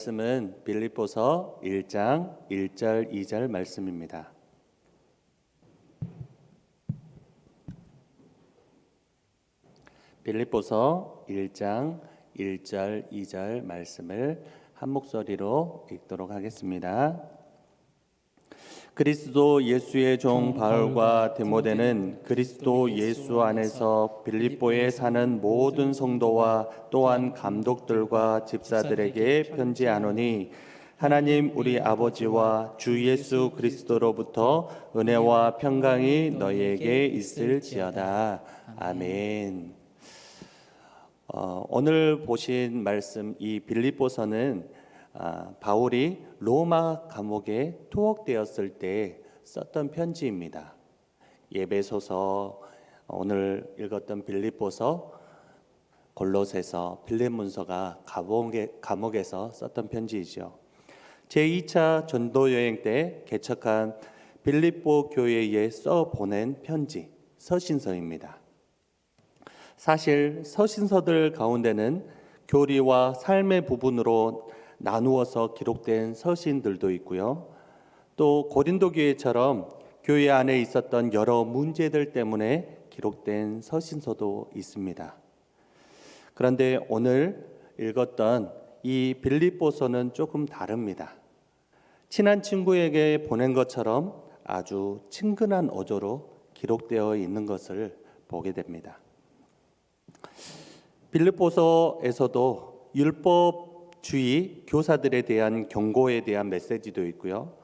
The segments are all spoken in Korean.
말씀은 빌립보서 1장 1절 2절 말씀입니다. 빌립보서 1장 1절 2절 말씀을 한 목소리로 읽도록 하겠습니다. 그리스도 예수의 종 바울과 디모데는 그리스도 예수 안에서 빌립보에 사는 모든 성도와 또한 감독들과 집사들에게 편지하노니 하나님 우리 아버지와 주 예수 그리스도로부터 은혜와 평강이 너희에게 있을지어다. 아멘. 오늘 보신 말씀 이 빌립보서는 바울이 로마 감옥에 투옥되었을 때 썼던 편지입니다. 에베소서, 오늘 읽었던 빌립보서, 골로새서, 빌립문서가 감옥에서 썼던 편지이죠. 제2차 전도 여행 때 개척한 빌립보 교회에 써 보낸 편지, 서신서입니다. 사실 서신서들 가운데는 교리와 삶의 부분으로 나누어서 기록된 서신들도 있고요. 또 고린도 교회처럼 교회 안에 있었던 여러 문제들 때문에 기록된 서신서도 있습니다. 그런데 오늘 읽었던 이 빌립보서는 조금 다릅니다. 친한 친구에게 보낸 것처럼 아주 친근한 어조로 기록되어 있는 것을 보게 됩니다. 빌립보서에서도 율법주의 교사들에 대한 경고에 대한 메시지도 있고요.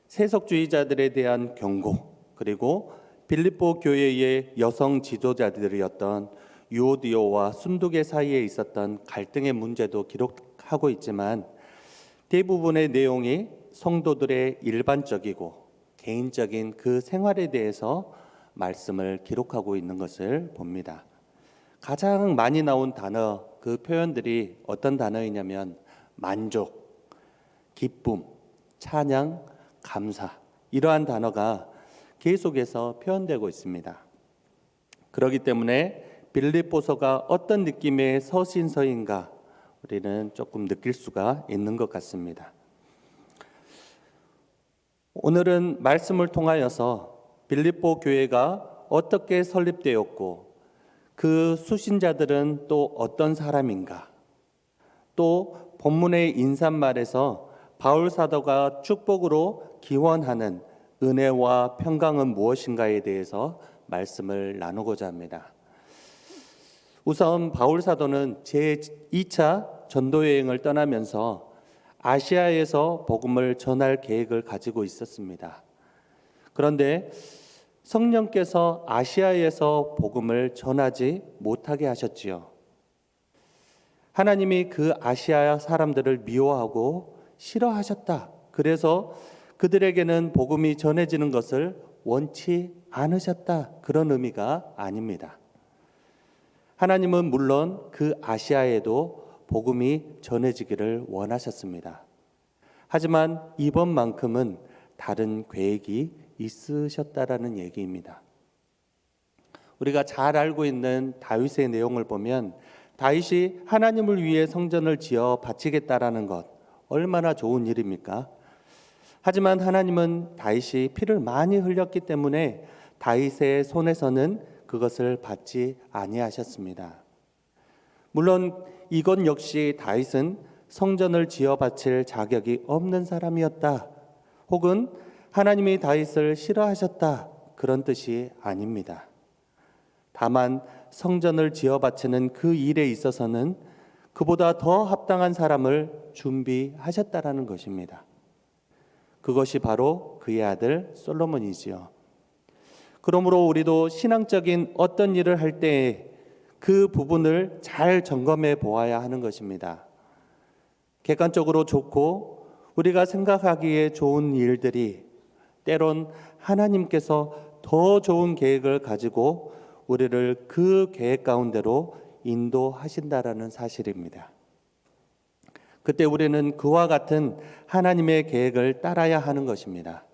세속주의자들에 대한 경고, 그리고 빌립보 교회의 여성 지도자들이었던 유오디오와 순두계 사이에 있었던 갈등의 문제도 기록하고 있지만 대부분의 내용이 성도들의 일반적이고 개인적인 그 생활에 대해서 말씀을 기록하고 있는 것을 봅니다. 가장 많이 나온 단어, 그 표현들이 어떤 단어이냐면 만족, 기쁨, 찬양, 감사, 이러한 단어가 계속해서 표현되고 있습니다. 그렇기 때문에 빌립보서가 어떤 느낌의 서신서인가 우리는 조금 느낄 수가 있는 것 같습니다. 오늘은 말씀을 통하여서 빌립보 교회가 어떻게 설립되었고 그 수신자들은 또 어떤 사람인가, 또 본문의 인사말에서 바울 사도가 축복으로 기원하는 은혜와 평강은 무엇인가에 대해서 말씀을 나누고자 합니다. 우선 바울 사도는 제2차 전도 여행을 떠나면서 아시아에서 복음을 전할 계획을 가지고 있었습니다. 그런데 성령께서 아시아에서 복음을 전하지 못하게 하셨지요. 하나님이 그 아시아 사람들을 미워하고 싫어하셨다. 그래서 그들에게는 복음이 전해지는 것을 원치 않으셨다. 그런 의미가 아닙니다. 하나님은 물론 그 아시아에도 복음이 전해지기를 원하셨습니다. 하지만 이번만큼은 다른 계획이 있으셨다라는 얘기입니다. 우리가 잘 알고 있는 다윗의 내용을 보면 다윗이 하나님을 위해 성전을 지어 바치겠다라는 것 얼마나 좋은 일입니까? 하지만 하나님은 다윗이 피를 많이 흘렸기 때문에 다윗의 손에서는 그것을 받지 아니하셨습니다. 물론 이것 역시 다윗은 성전을 지어 바칠 자격이 없는 사람이었다. 혹은 하나님이 다윗을 싫어하셨다. 그런 뜻이 아닙니다. 다만 성전을 지어 바치는 그 일에 있어서는 그보다 더 합당한 사람을 준비하셨다라는 것입니다. 그것이 바로 그의 아들 솔로몬이지요. 그러므로 우리도 신앙적인 어떤 일을 할 때에 그 부분을 잘 점검해 보아야 하는 것입니다. 객관적으로 좋고 우리가 생각하기에 좋은 일들이 때론 하나님께서 더 좋은 계획을 가지고 우리를 그 계획 가운데로 인도하신다라는 사실입니다. 그때 우리는 그와 같은 하나님의 계획을 따라야 하는 것입니다.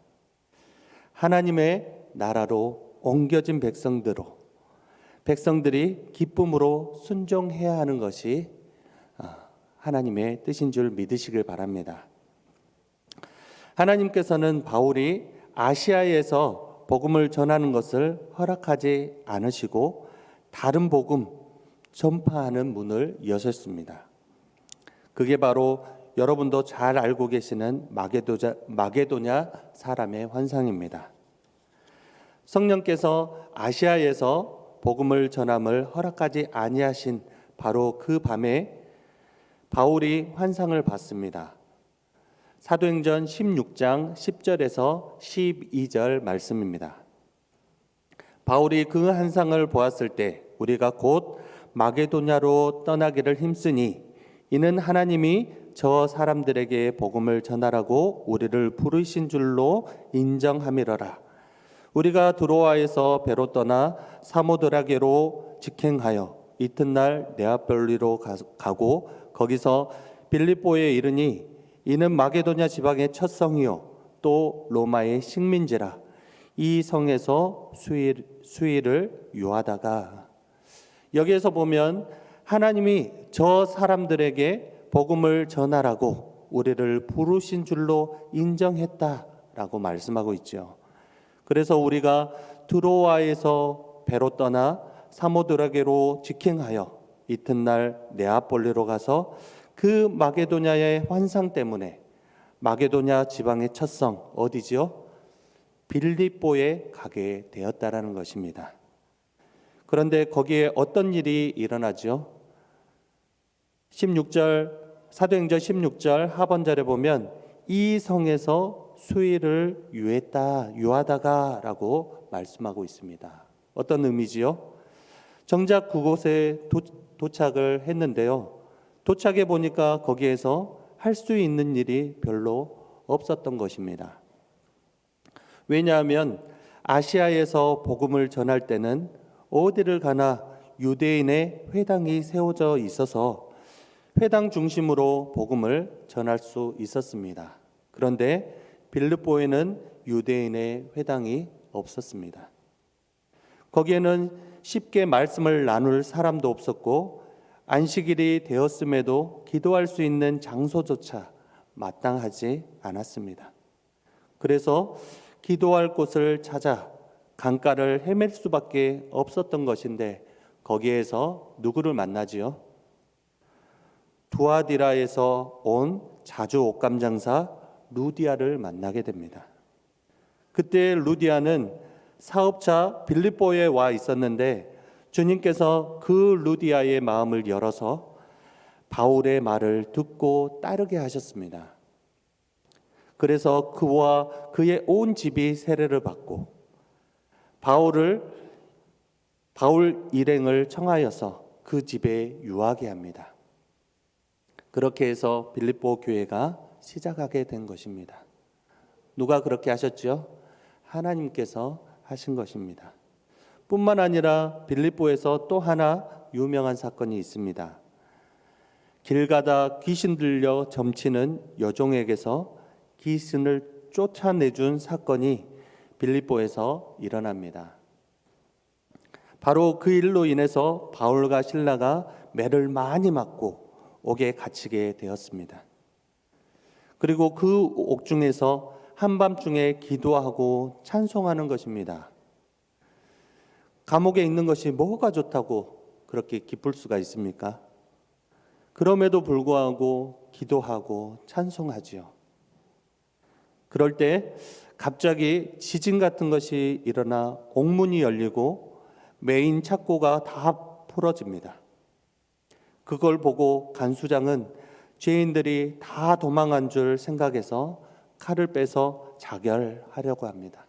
하나님의 나라로 옮겨진 백성들이 기쁨으로 순종해야 하는 것이 하나님의 뜻인 줄 믿으시길 바랍니다. 하나님께서는 바울이 아시아에서 복음을 전하는 것을 허락하지 않으시고 다른 복음 전파하는 문을 여셨습니다. 그게 바로 여러분도 잘 알고 계시는 마게도냐 사람의 환상입니다. 성령께서 아시아에서 복음을 전함을 허락하지 아니하신 바로 그 밤에 바울이 환상을 봤습니다. 사도행전 16장 10절에서 12절 말씀입니다. 바울이 그 환상을 보았을 때 우리가 곧 마게도냐로 떠나기를 힘쓰니 이는 하나님이 저 사람들에게 복음을 전하라고 우리를 부르신 줄로 인정함이러라. 우리가 드로아에서 배로 떠나 사모드라게로 직행하여 이튿날 네아폴리로 가고 거기서 빌립보에 이르니 이는 마게도냐 지방의 첫 성이요 또 로마의 식민지라. 이 성에서 수일을 유하다가, 여기에서 보면 하나님이 저 사람들에게 복음을 전하라고 우리를 부르신 줄로 인정했다라고 말씀하고 있죠. 그래서 우리가 드로아에서 배로 떠나 사모드라게로 직행하여 이튿날 네아폴리로 가서 그 마게도냐의 환상 때문에 마게도냐 지방의 첫 성 어디지요? 빌립보에 가게 되었다라는 것입니다. 그런데 거기에 어떤 일이 일어나죠? 16절 사도행전 16절 하반절에 보면 이 성에서 수일을 유하다가라고 말씀하고 있습니다. 어떤 의미지요? 정작 그곳에 도착을 했는데요. 도착해 보니까 거기에서 할 수 있는 일이 별로 없었던 것입니다. 왜냐하면 아시아에서 복음을 전할 때는 어디를 가나 유대인의 회당이 세워져 있어서 회당 중심으로 복음을 전할 수 있었습니다. 그런데 빌립보에는 유대인의 회당이 없었습니다. 거기에는 쉽게 말씀을 나눌 사람도 없었고 안식일이 되었음에도 기도할 수 있는 장소조차 마땅하지 않았습니다. 그래서 기도할 곳을 찾아 강가를 헤맬 수밖에 없었던 것인데 거기에서 누구를 만나지요? 두아디라에서 온 자주 옷감 장사 루디아를 만나게 됩니다. 그때 루디아는 사업자 빌립보에 와 있었는데 주님께서 그 루디아의 마음을 열어서 바울의 말을 듣고 따르게 하셨습니다. 그래서 그와 그의 온 집이 세례를 받고 바울 일행을 청하여서 그 집에 유하게 합니다. 그렇게 해서 빌립보 교회가 시작하게 된 것입니다. 누가 그렇게 하셨죠? 하나님께서 하신 것입니다. 뿐만 아니라 빌립보에서 또 하나 유명한 사건이 있습니다. 길 가다 귀신 들려 점치는 여종에게서 귀신을 쫓아내준 사건이 빌립보에서 일어납니다. 바로 그 일로 인해서 바울과 실라가 매를 많이 맞고 옥에 갇히게 되었습니다. 그리고 그 옥중에서 한밤중에 기도하고 찬송하는 것입니다. 감옥에 있는 것이 뭐가 좋다고 그렇게 기쁠 수가 있습니까? 그럼에도 불구하고 기도하고 찬송하지요. 그럴 때 갑자기 지진 같은 것이 일어나 옥문이 열리고 메인 착고가 다 풀어집니다. 그걸 보고 간수장은 죄인들이 다 도망한 줄 생각해서 칼을 빼서 자결하려고 합니다.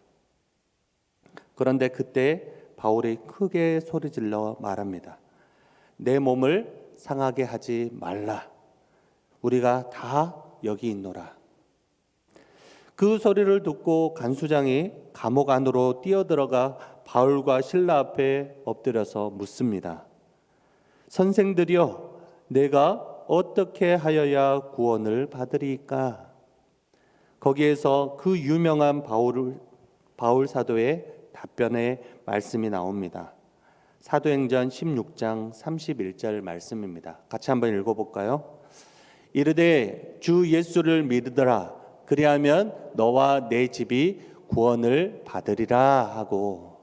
그런데 그때 바울이 크게 소리질러 말합니다. 내 몸을 상하게 하지 말라. 우리가 다 여기 있노라. 그 소리를 듣고 간수장이 감옥 안으로 뛰어들어가 바울과 실라 앞에 엎드려서 묻습니다. 선생들이여, 내가 어떻게 하여야 구원을 받으리까? 거기에서 그 유명한 바울 사도의 답변의 말씀이 나옵니다. 사도행전 16장 31절 말씀입니다. 같이 한번 읽어볼까요? 이르되 주 예수를 믿으라. 그리하면 너와 내 집이 구원을 받으리라 하고,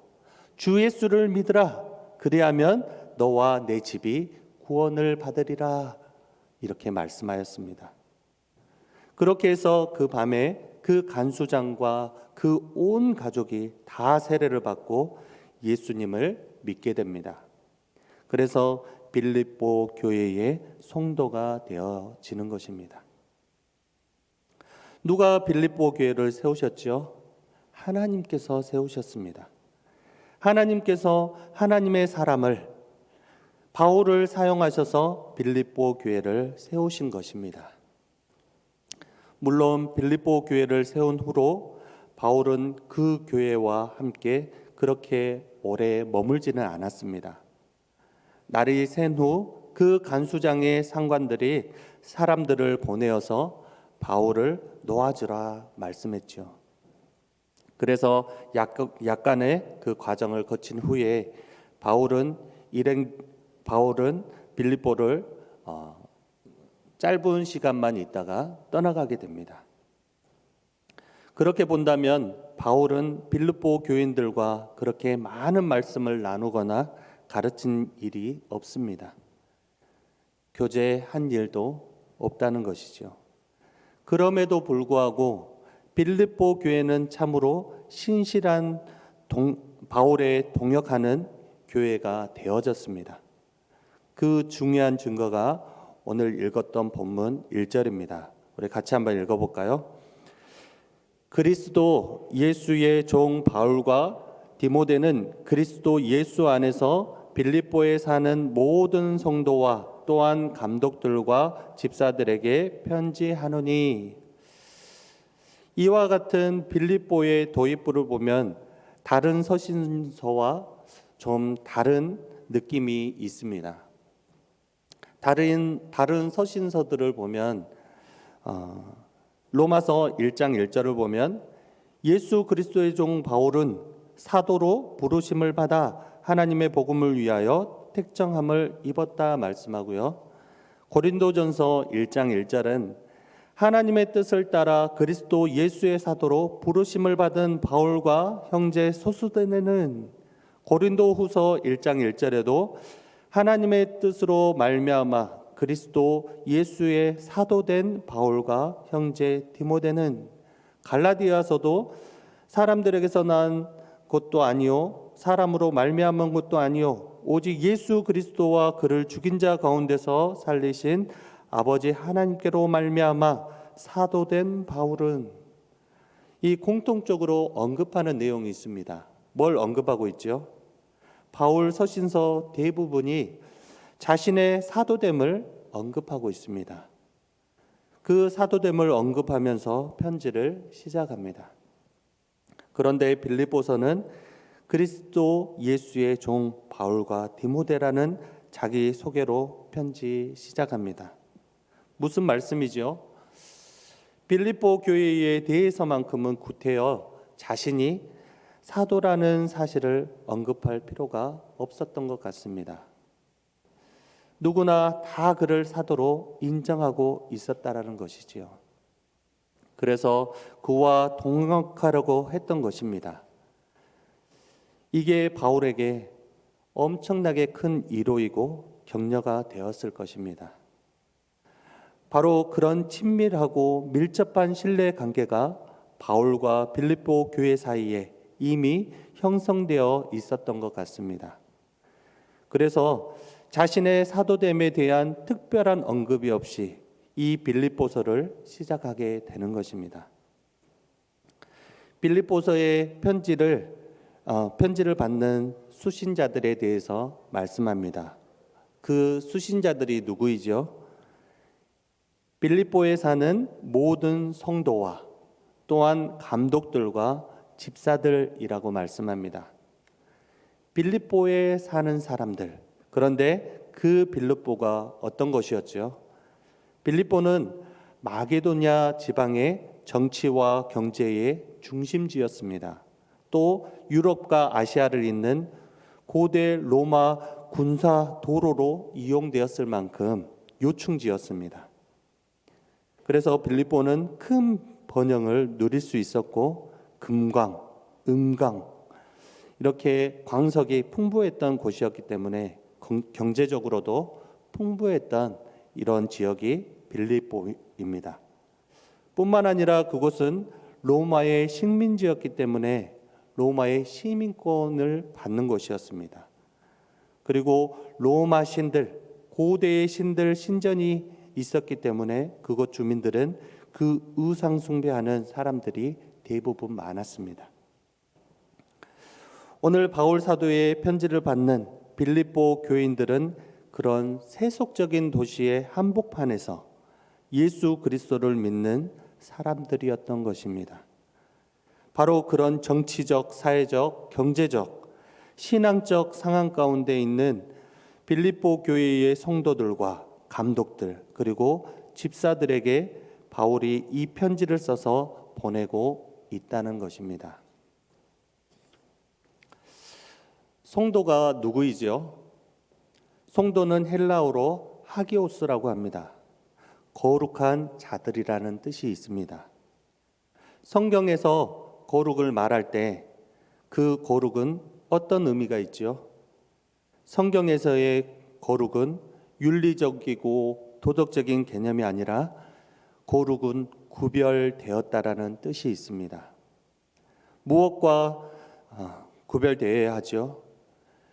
주 예수를 믿으라. 그리하면 너와 내 집이 구원을 받으리라. 이렇게 말씀하였습니다. 그렇게 해서 그 밤에 그 간수장과 그 온 가족이 다 세례를 받고 예수님을 믿게 됩니다. 그래서 빌립보 교회의 성도가 되어지는 것입니다. 누가 빌립보 교회를 세우셨죠? 하나님께서 세우셨습니다. 하나님께서 하나님의 사람을, 바울을 사용하셔서 빌립보 교회를 세우신 것입니다. 물론 빌립보 교회를 세운 후로 바울은 그 교회와 함께 그렇게 오래 머물지는 않았습니다. 날이 샌 후 그 간수장의 상관들이 사람들을 보내어서 바울을 놓아주라 말씀했죠. 그래서 약간의 그 과정을 거친 후에 바울은 빌립보를 짧은 시간만 있다가 떠나가게 됩니다. 그렇게 본다면 바울은 빌립보 교인들과 그렇게 많은 말씀을 나누거나 가르친 일이 없습니다. 교제한 일도 없다는 것이죠. 그럼에도 불구하고 빌립보 교회는 참으로 신실한 바울에 동역하는 교회가 되어졌습니다. 그 중요한 증거가 오늘 읽었던 본문 1절입니다. 우리 같이 한번 읽어볼까요? 그리스도 예수의 종 바울과 디모데는 그리스도 예수 안에서 빌립보에 사는 모든 성도와 또한 감독들과 집사들에게 편지하노니. 이와 같은 빌립보의 도입부를 보면 다른 서신서와 좀 다른 느낌이 있습니다. 다른 서신서들을 보면 로마서 1장 1절을 보면 예수 그리스도의 종 바울은 사도로 부르심을 받아 하나님의 복음을 위하여 택정함을 입었다 말씀하고요. 고린도전서 1장 1절은 하나님의 뜻을 따라 그리스도 예수의 사도로 부르심을 받은 바울과 형제 소수대는, 고린도후서 1장 1절에도 하나님의 뜻으로 말미암아 그리스도 예수의 사도된 바울과 형제 디모데는, 갈라디아서도 사람들에게서 난 것도 아니요 사람으로 말미암은 것도 아니요 오직 예수 그리스도와 그를 죽인 자 가운데서 살리신 아버지 하나님께로 말미암아 사도된 바울은, 이 공통적으로 언급하는 내용이 있습니다. 뭘 언급하고 있죠? 바울 서신서 대부분이 자신의 사도됨을 언급하고 있습니다. 그 사도됨을 언급하면서 편지를 시작합니다. 그런데 빌립보서는 그리스도 예수의 종 바울과 디모데라는 자기 소개로 편지 시작합니다. 무슨 말씀이죠? 빌립보 교회에 대해서만큼은 구태여 자신이 사도라는 사실을 언급할 필요가 없었던 것 같습니다. 누구나 다 그를 사도로 인정하고 있었다라는 것이지요. 그래서 그와 동역하려고 했던 것입니다. 이게 바울에게 엄청나게 큰 위로이고 격려가 되었을 것입니다. 바로 그런 친밀하고 밀접한 신뢰 관계가 바울과 빌립보 교회 사이에 이미 형성되어 있었던 것 같습니다. 그래서 자신의 사도됨에 대한 특별한 언급이 없이 이 빌립보서를 시작하게 되는 것입니다. 빌립보서의 편지를 받는 수신자들에 대해서 말씀합니다. 그 수신자들이 누구이죠? 빌립보에 사는 모든 성도와 또한 감독들과 집사들이라고 말씀합니다. 빌립보에 사는 사람들, 그런데 그 빌립보가 어떤 것이었죠? 빌립보는 마게도냐 지방의 정치와 경제의 중심지였습니다. 또 유럽과 아시아를 잇는 고대 로마 군사 도로로 이용되었을 만큼 요충지였습니다. 그래서 빌립보는 큰 번영을 누릴 수 있었고 금광, 은광 이렇게 광석이 풍부했던 곳이었기 때문에 경제적으로도 풍부했던 이런 지역이 빌립보입니다. 뿐만 아니라 그곳은 로마의 식민지였기 때문에 로마의 시민권을 받는 곳이었습니다. 그리고 로마 신들, 고대의 신들 신전이 있었기 때문에 그곳 주민들은 그 우상 숭배하는 사람들이 대부분 많았습니다. 오늘 바울 사도의 편지를 받는 빌립보 교인들은 그런 세속적인 도시의 한복판에서 예수 그리스도를 믿는 사람들이었던 것입니다. 바로 그런 정치적, 사회적, 경제적, 신앙적 상황 가운데 있는 빌립보 교회의 성도들과 감독들 그리고 집사들에게 바울이 이 편지를 써서 보내고 있다는 것입니다. 성도가 누구이죠? 성도는 헬라어로 하기오스라고 합니다. 거룩한 자들이라는 뜻이 있습니다. 성경에서 거룩을 말할 때 그 거룩은 어떤 의미가 있죠? 성경에서의 거룩은 윤리적이고 도덕적인 개념이 아니라 거룩은 구별되었다라는 뜻이 있습니다. 무엇과 구별되어야 하죠?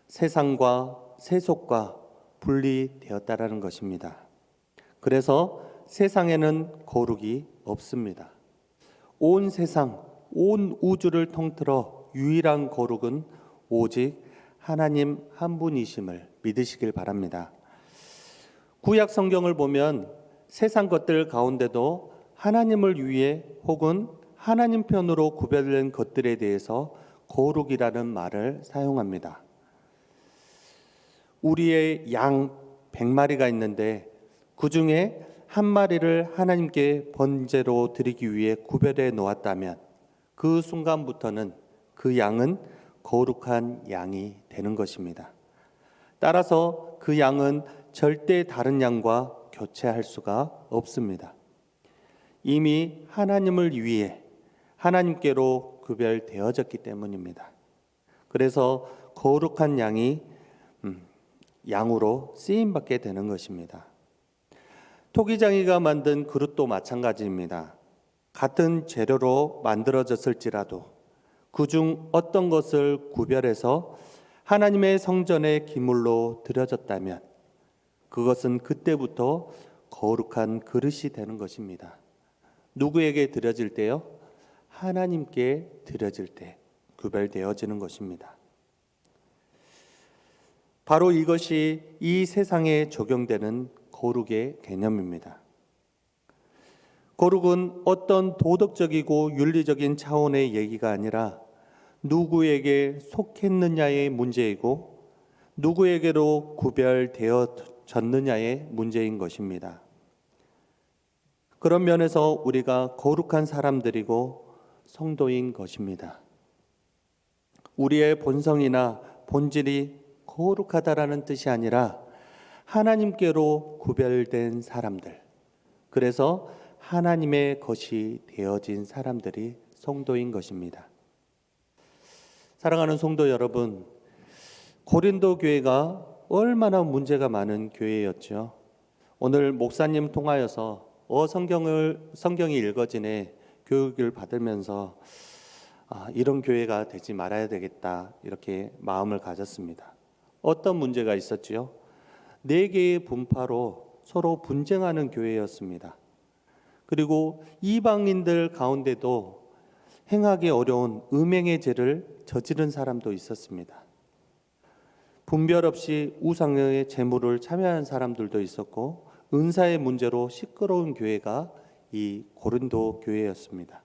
세상과 세속과 분리되었다라는 것입니다. 그래서 세상에는 거룩이 없습니다. 온 세상, 온 우주를 통틀어 유일한 거룩은 오직 하나님 한 분이심을 믿으시길 바랍니다. 구약 성경을 보면 세상 것들 가운데도 하나님을 위해 혹은 하나님 편으로 구별된 것들에 대해서 거룩이라는 말을 사용합니다. 우리의 양 100마리가 있는데 그 중에 한 마리를 하나님께 번제로 드리기 위해 구별해 놓았다면 그 순간부터는 그 양은 거룩한 양이 되는 것입니다. 따라서 그 양은 절대 다른 양과 교체할 수가 없습니다. 이미 하나님을 위해 하나님께로 구별되어졌기 때문입니다. 그래서 거룩한 양이 양으로 쓰임받게 되는 것입니다. 토기장이가 만든 그릇도 마찬가지입니다. 같은 재료로 만들어졌을지라도 그중 어떤 것을 구별해서 하나님의 성전의 기물로 드려졌다면 그것은 그때부터 거룩한 그릇이 되는 것입니다. 누구에게 드려질 때요? 하나님께 드려질 때 구별되어지는 것입니다. 바로 이것이 이 세상에 적용되는 거룩의 개념입니다. 거룩은 어떤 도덕적이고 윤리적인 차원의 얘기가 아니라 누구에게 속했느냐의 문제이고 누구에게로 구별되어졌느냐의 문제인 것입니다. 그런 면에서 우리가 거룩한 사람들이고 성도인 것입니다. 우리의 본성이나 본질이 거룩하다라는 뜻이 아니라 하나님께로 구별된 사람들, 그래서 하나님의 것이 되어진 사람들이 성도인 것입니다. 사랑하는 성도 여러분, 고린도 교회가 얼마나 문제가 많은 교회였죠. 오늘 목사님 통하여서 성경이 읽어지네 교육을 받으면서 이런 교회가 되지 말아야 되겠다 이렇게 마음을 가졌습니다. 어떤 문제가 있었지요? 4개의 분파로 서로 분쟁하는 교회였습니다. 그리고 이방인들 가운데도 행하기 어려운 음행의 죄를 저지른 사람도 있었습니다. 분별 없이 우상의 제물을 참여한 사람들도 있었고 은사의 문제로 시끄러운 교회가 이 고린도 교회였습니다.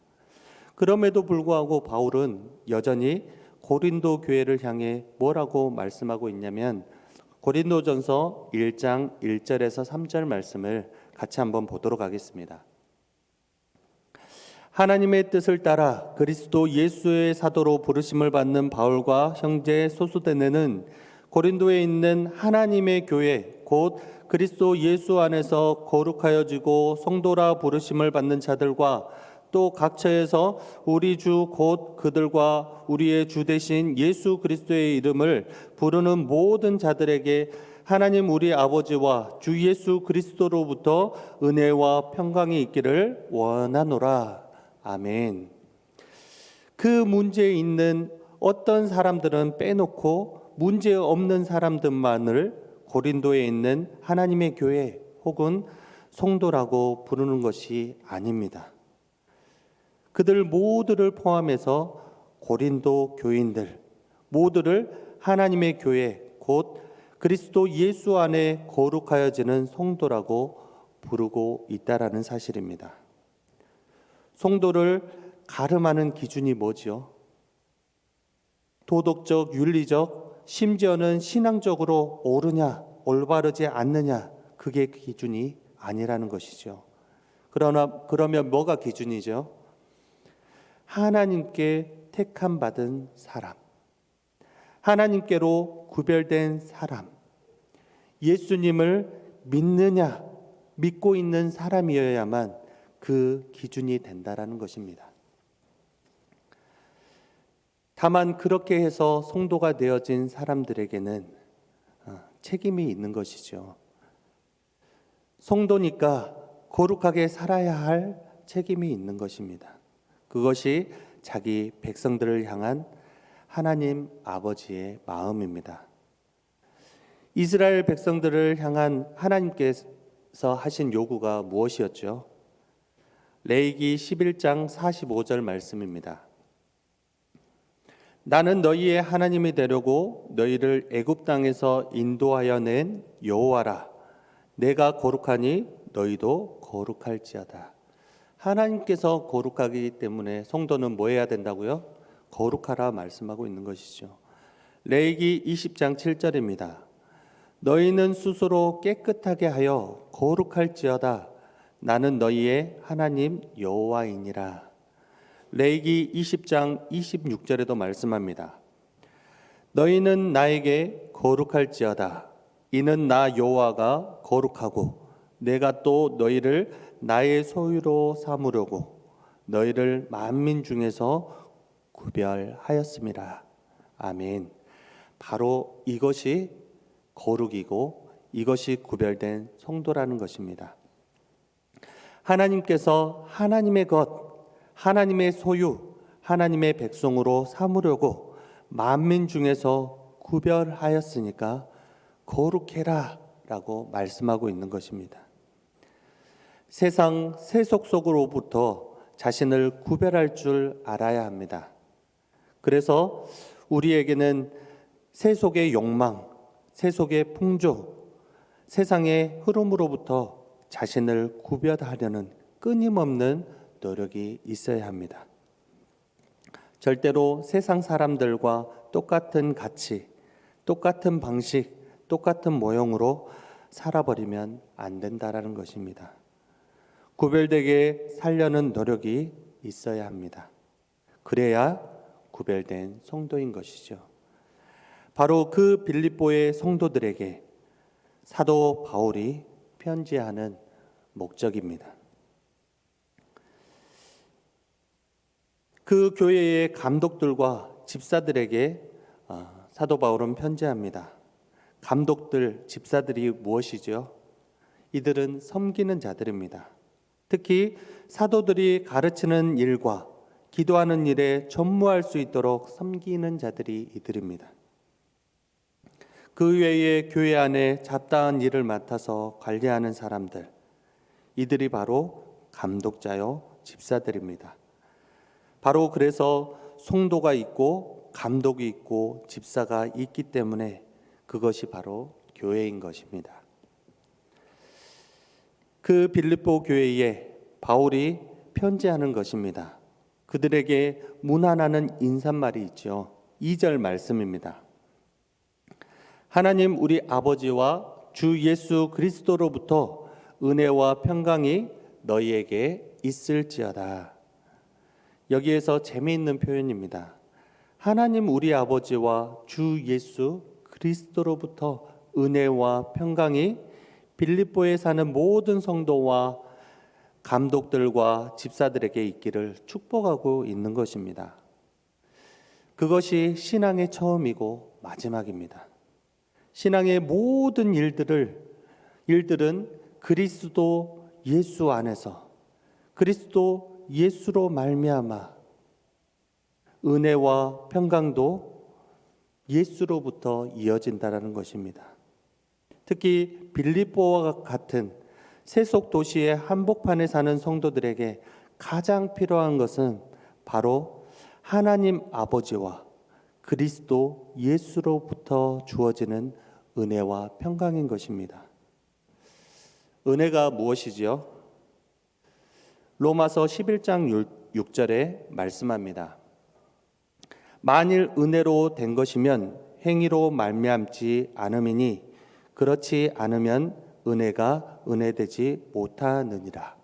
그럼에도 불구하고 바울은 여전히 고린도 교회를 향해 뭐라고 말씀하고 있냐면 고린도전서 1장 1절에서 3절 말씀을 같이 한번 보도록 하겠습니다. 하나님의 뜻을 따라 그리스도 예수의 사도로 부르심을 받는 바울과 형제 소수데네는 고린도에 있는 하나님의 교회 곧 그리스도 예수 안에서 거룩하여지고 성도라 부르심을 받는 자들과 또 각처에서 우리 주 곧 그들과 우리의 주 되신 예수 그리스도의 이름을 부르는 모든 자들에게 하나님 우리 아버지와 주 예수 그리스도로부터 은혜와 평강이 있기를 원하노라. 아멘. 그 문제에 있는 어떤 사람들은 빼놓고 문제 없는 사람들만을 고린도에 있는 하나님의 교회 혹은 성도라고 부르는 것이 아닙니다. 그들 모두를 포함해서 고린도 교인들 모두를 하나님의 교회 곧 그리스도 예수 안에 거룩하여지는 성도라고 부르고 있다라는 사실입니다. 성도를 가름하는 기준이 뭐지요? 도덕적, 윤리적, 심지어는 신앙적으로 옳으냐, 올바르지 않느냐, 그게 기준이 아니라는 것이죠. 그러면 뭐가 기준이죠? 하나님께 택함 받은 사람, 하나님께로 구별된 사람, 예수님을 믿느냐, 믿고 있는 사람이어야만 그 기준이 된다라는 것입니다. 다만 그렇게 해서 성도가 되어진 사람들에게는 책임이 있는 것이죠. 성도니까 거룩하게 살아야 할 책임이 있는 것입니다. 그것이 자기 백성들을 향한 하나님 아버지의 마음입니다. 이스라엘 백성들을 향한 하나님께서 하신 요구가 무엇이었죠? 레위기 11장 45절 말씀입니다. 나는 너희의 하나님이 되려고 너희를 애굽 땅에서 인도하여 낸 여호와라. 내가 거룩하니 너희도 거룩할지어다. 하나님께서 거룩하기 때문에 성도는 뭐 해야 된다고요? 거룩하라 말씀하고 있는 것이죠. 레위기 20장 7절입니다. 너희는 스스로 깨끗하게 하여 거룩할지어다. 나는 너희의 하나님 여호와이니라. 레위기 20장 26절에도 말씀합니다. 너희는 나에게 거룩할지어다. 이는 나 여호와가 거룩하고 내가 또 너희를 나의 소유로 삼으려고 너희를 만민 중에서 구별하였음이라. 아멘. 바로 이것이 거룩이고 이것이 구별된 성도라는 것입니다. 하나님께서 하나님의 것, 하나님의 소유, 하나님의 백성으로 삼으려고 만민 중에서 구별하였으니까 거룩해라 라고 말씀하고 있는 것입니다. 세상 세속 속으로부터 자신을 구별할 줄 알아야 합니다. 그래서 우리에게는 세속의 욕망, 세속의 풍조, 세상의 흐름으로부터 자신을 구별하려는 끊임없는 노력이 있어야 합니다. 절대로 세상 사람들과 똑같은 가치, 똑같은 방식, 똑같은 모형으로 살아버리면 안 된다라는 것입니다. 구별되게 살려는 노력이 있어야 합니다. 그래야 구별된 성도인 것이죠. 바로 그 빌립보의 성도들에게 사도 바울이 편지하는 목적입니다. 그 교회의 감독들과 집사들에게 사도 바울은 편지합니다. 감독들, 집사들이 무엇이죠? 이들은 섬기는 자들입니다. 특히 사도들이 가르치는 일과 기도하는 일에 전무할 수 있도록 섬기는 자들이 이들입니다. 그 외에 교회 안에 잡다한 일을 맡아서 관리하는 사람들, 이들이 바로 감독자요 집사들입니다. 바로 그래서 성도가 있고 감독이 있고 집사가 있기 때문에 그것이 바로 교회인 것입니다. 그 빌립보 교회에 바울이 편지하는 것입니다. 그들에게 문안하는 인사말이 있죠. 2절 말씀입니다. 하나님 우리 아버지와 주 예수 그리스도로부터 은혜와 평강이 너희에게 있을지어다. 여기에서 재미있는 표현입니다. 하나님 우리 아버지와 주 예수 그리스도로부터 은혜와 평강이 빌립보에 사는 모든 성도와 감독들과 집사들에게 있기를 축복하고 있는 것입니다. 그것이 신앙의 처음이고 마지막입니다. 신앙의 모든 일들은 그리스도 예수 안에서 그리스도 예수로 말미암아 은혜와 평강도 예수로부터 이어진다라는 것입니다. 특히 빌립보와 같은 세속 도시의 한복판에 사는 성도들에게 가장 필요한 것은 바로 하나님 아버지와 그리스도 예수로부터 주어지는 은혜와 평강인 것입니다. 은혜가 무엇이지요? 로마서 11장 6절에 말씀합니다. 만일 은혜로 된 것이면 행위로 말미암지 않음이니 그렇지 않으면 은혜가 은혜되지 못하느니라.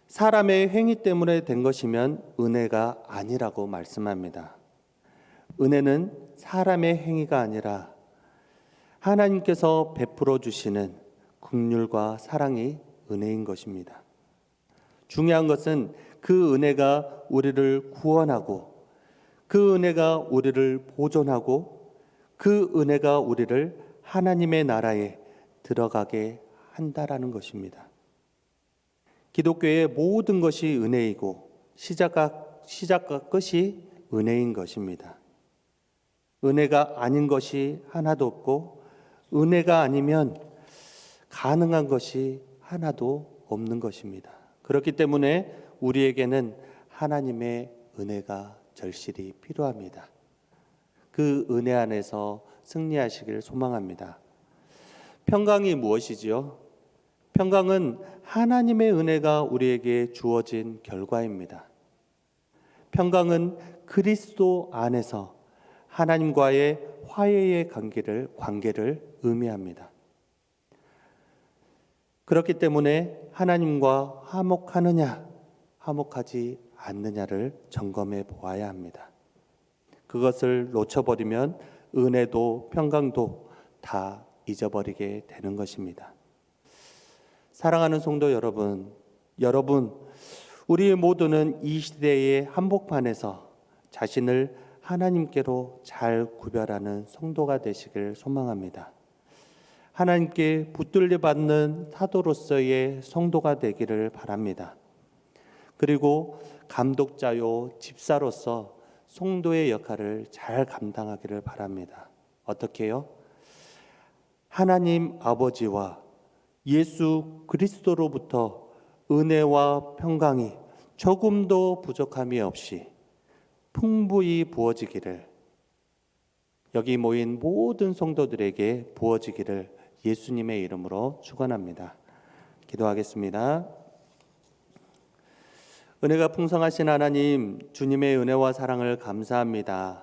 사람의 행위 때문에 된 것이면 은혜가 아니라고 말씀합니다. 은혜는 사람의 행위가 아니라 하나님께서 베풀어 주시는 긍휼과 사랑이 은혜인 것입니다. 중요한 것은 그 은혜가 우리를 구원하고 그 은혜가 우리를 보존하고 그 은혜가 우리를 하나님의 나라에 들어가게 한다라는 것입니다. 기독교의 모든 것이 은혜이고 시작과 끝이 은혜인 것입니다. 은혜가 아닌 것이 하나도 없고 은혜가 아니면 가능한 것이 하나도 없는 것입니다. 그렇기 때문에 우리에게는 하나님의 은혜가 절실히 필요합니다. 그 은혜 안에서 승리하시길 소망합니다. 평강이 무엇이지요? 평강은 하나님의 은혜가 우리에게 주어진 결과입니다. 평강은 그리스도 안에서 하나님과의 화해의 관계를 의미합니다. 그렇기 때문에 하나님과 화목하느냐, 화목하지 않느냐를 점검해 보아야 합니다. 그것을 놓쳐버리면 은혜도 평강도 다 잊어버리게 되는 것입니다. 사랑하는 성도 여러분, 우리 모두는 이 시대의 한복판에서 자신을 하나님께로 잘 구별하는 성도가 되시길 소망합니다. 하나님께 붙들려 받는 사도로서의 성도가 되기를 바랍니다. 그리고 감독자요 집사로서 성도의 역할을 잘 감당하기를 바랍니다. 어떻게요? 하나님 아버지와 예수 그리스도로부터 은혜와 평강이 조금도 부족함이 없이 풍부히 부어지기를, 여기 모인 모든 성도들에게 부어지기를 예수님의 이름으로 축원합니다. 기도하겠습니다. 은혜가 풍성하신 하나님, 주님의 은혜와 사랑을 감사합니다.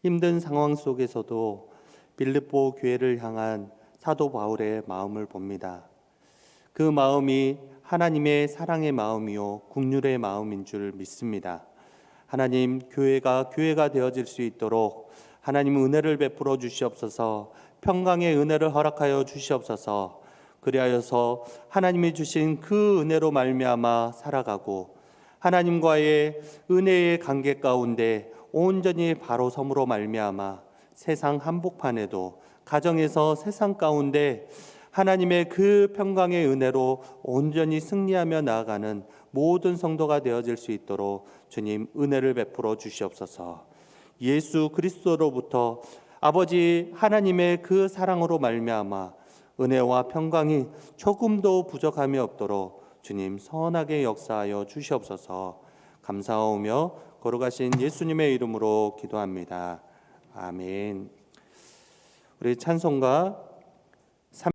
힘든 상황 속에서도 빌립보 교회를 향한 사도 바울의 마음을 봅니다. 그 마음이 하나님의 사랑의 마음이요 긍휼의 마음인 줄 믿습니다. 하나님, 교회가 되어질 수 있도록 하나님 은혜를 베풀어 주시옵소서. 평강의 은혜를 허락하여 주시옵소서. 그리하여서 하나님이 주신 그 은혜로 말미암아 살아가고 하나님과의 은혜의 관계 가운데 온전히 바로 섬으로 말미암아 세상 한복판에도 가정에서 세상 가운데 하나님의 그 평강의 은혜로 온전히 승리하며 나아가는 모든 성도가 되어질 수 있도록 주님 은혜를 베풀어 주시옵소서. 예수 그리스도로부터 아버지 하나님의 그 사랑으로 말미암아 은혜와 평강이 조금도 부족함이 없도록 주님 선하게 역사하여 주시옵소서. 감사하오며 거룩하신 예수님의 이름으로 기도합니다. 아멘. 우리 찬송가